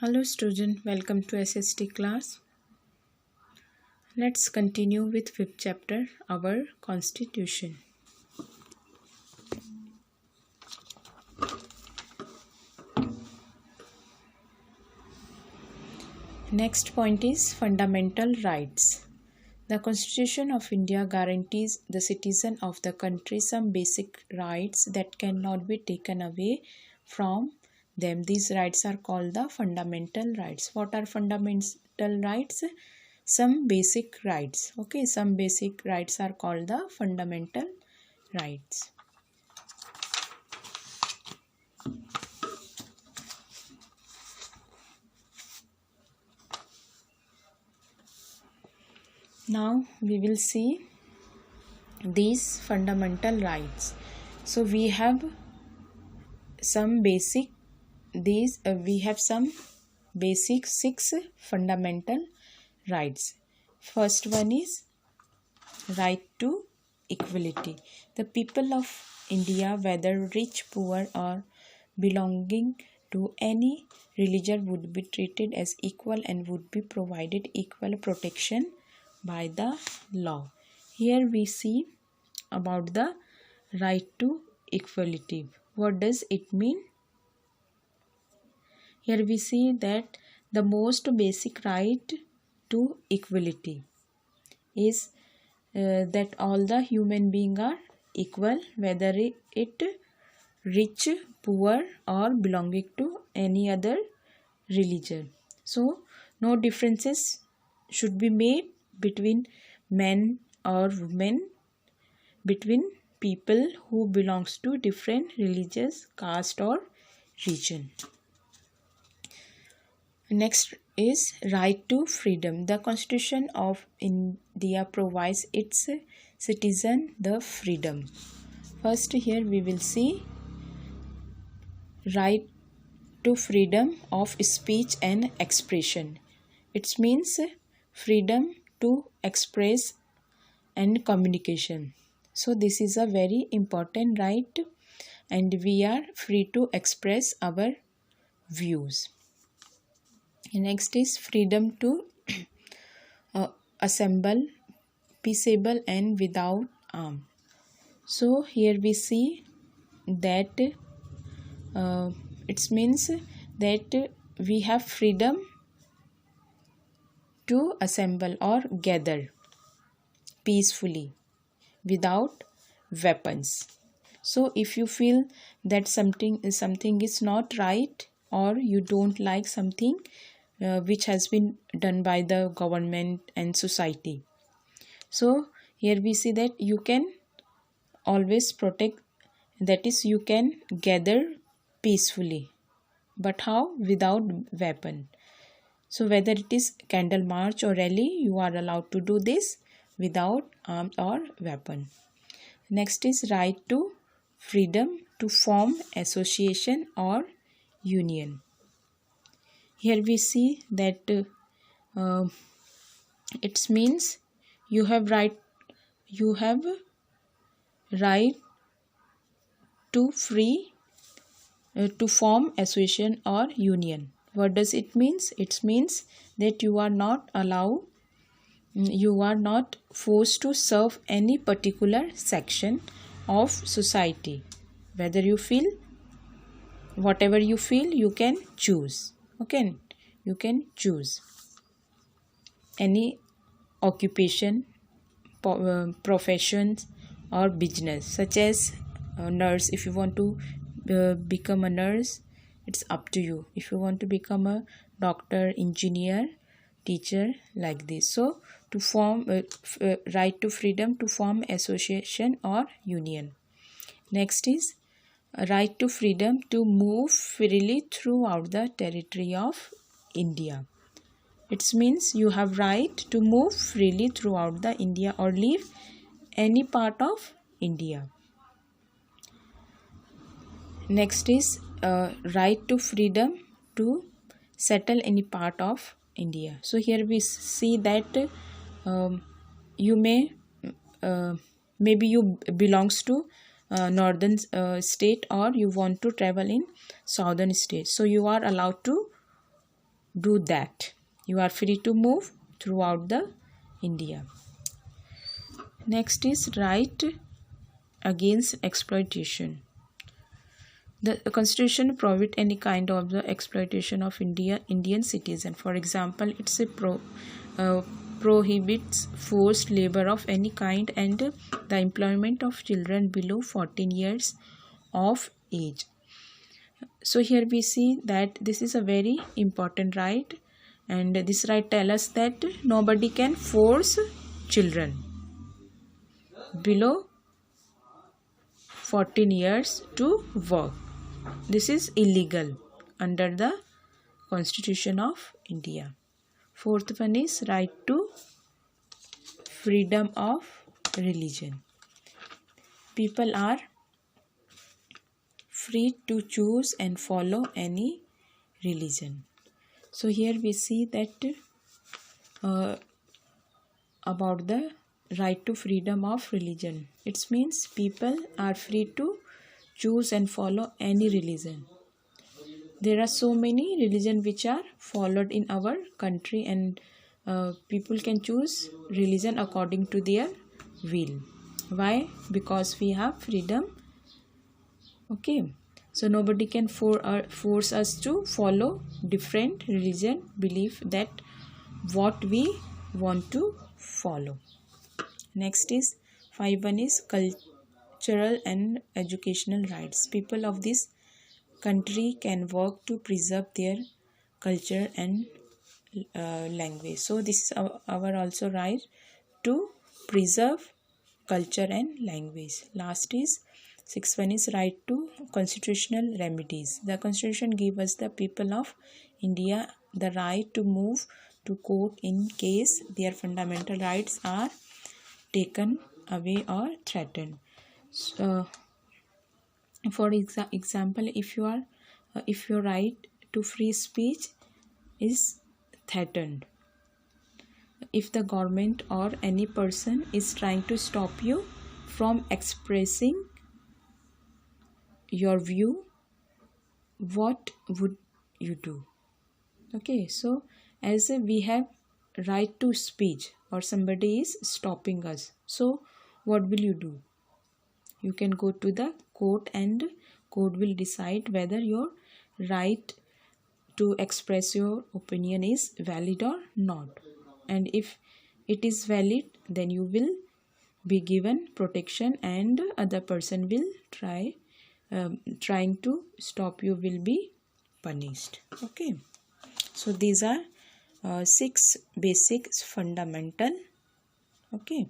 Hello student, welcome to SST class. Let's continue with fifth chapter, our constitution. Next point is fundamental rights. The Constitution of India guarantees the citizen of the country some basic rights that cannot be taken away from them. These rights are called the fundamental rights. What are fundamental rights? Some basic rights. Okay, some basic rights are called the fundamental rights. Now we will see these fundamental rights. So we have some basic six fundamental rights. First one is right to equality. The people of India, whether rich, poor or belonging to any religion, would be treated as equal and would be provided equal protection by the law. Here we see about the right to equality. What does it mean? Here we see that the most basic right to equality is that all the human beings are equal, whether it rich, poor or belonging to any other religion. So no differences should be made between men or women, between people who belongs to different religious caste or region. Next is right to freedom. The Constitution of India provides its citizen the freedom. First, here we will see right to freedom of speech and expression. It means freedom to express and communication. So this is a very important right and we are free to express our views. Next is freedom to assemble peaceable and without arms. So here we see that it means that we have freedom to assemble or gather peacefully without weapons. So if you feel that something is not right or you don't like something which has been done by the government and society, so here we see that you can always protect, that is you can gather peacefully, but how? Without weapon. So whether it is candle march or rally, you are allowed to do this without arms or weapon. Next is right to freedom to form association or union. Here we see that it means you have right to free to form association or union. What does it means? It means that you are not forced to serve any particular section of society. Whether you feel, whatever you feel, you can choose. Okay, you can choose any occupation, professions or business, such as nurse. If you want to become a nurse, it's up to you. If you want to become a doctor, engineer, teacher, like this. So to form right to freedom to form association or union. Next is right to freedom to move freely throughout the territory of India. It means you have right to move freely throughout the India or leave any part of India. Next is right to freedom to settle any part of India. So here we see that you may maybe you belongs to northern state or you want to travel in southern state, so you are allowed to do that. You are free to move throughout the India. Next is right against exploitation. The Constitution prohibits any kind of the exploitation of Indian citizen. For example, it's a prohibits forced labor of any kind and the employment of children below 14 years of age. So here we see that this is a very important right, and this right tells us that nobody can force children below 14 years to work. This is illegal under the Constitution of India. Fourth one is right to freedom of religion. People are free to choose and follow any religion. So here we see that about the right to freedom of religion. It means people are free to choose and follow any religion. There are so many religions which are followed in our country, and people can choose religion according to their will. Why? Because we have freedom. Okay, so nobody can force us to follow different religion belief that what we want to follow. Next is 5.1 is cultural and educational rights. People of this country can work to preserve their culture and language. So this is our also right to preserve culture and language. Last is 6.1 is right to constitutional remedies. The Constitution gives us the people of India the right to move to court in case their fundamental rights are taken away or threatened. So, for example, if your right to free speech is threatened, if the government or any person is trying to stop you from expressing your view, what would you do? Okay, so as we have right to speech or somebody is stopping us, so what will you do? You can go to the court and court will decide whether your right to express your opinion is valid or not, and if it is valid, then you will be given protection, and other person will trying to stop you will be punished. Okay, so these are 6 basic fundamental. Okay.